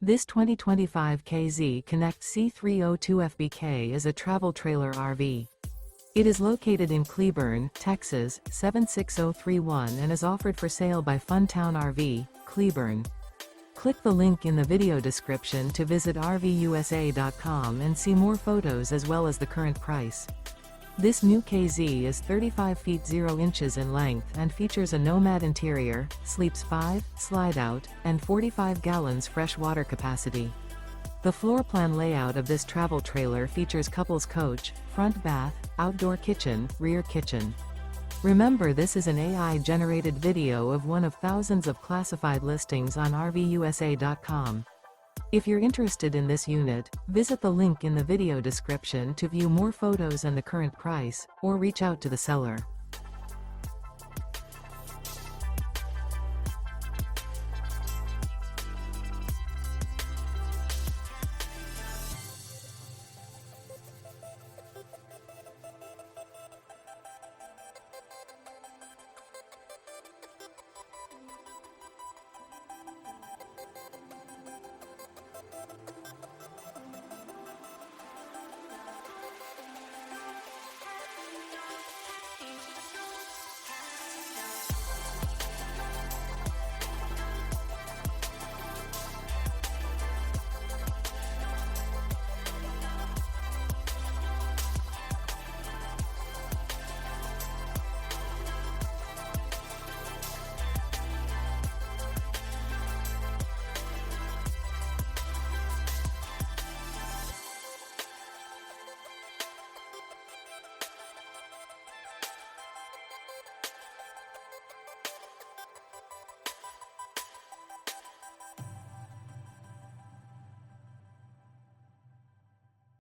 This 2025 K-Z Connect C302FBK is a travel trailer RV. It is located in Cleburne, Texas, 76031 and is offered for sale by Funtown RV, Cleburne. Click the link in the video description to visit RVUSA.com and see more photos as well as the current price. This new K-Z is 35 feet 0 inches in length and features a NOMAD interior, sleeps 5, slide-out, and 45 gallons fresh water capacity. The floor plan layout of this travel trailer features couples coach, front bath, outdoor kitchen, rear kitchen. Remember, this is an AI-generated video of one of thousands of classified listings on RVUSA.com. If you're interested in this unit, visit the link in the video description to view more photos and the current price, or reach out to the seller.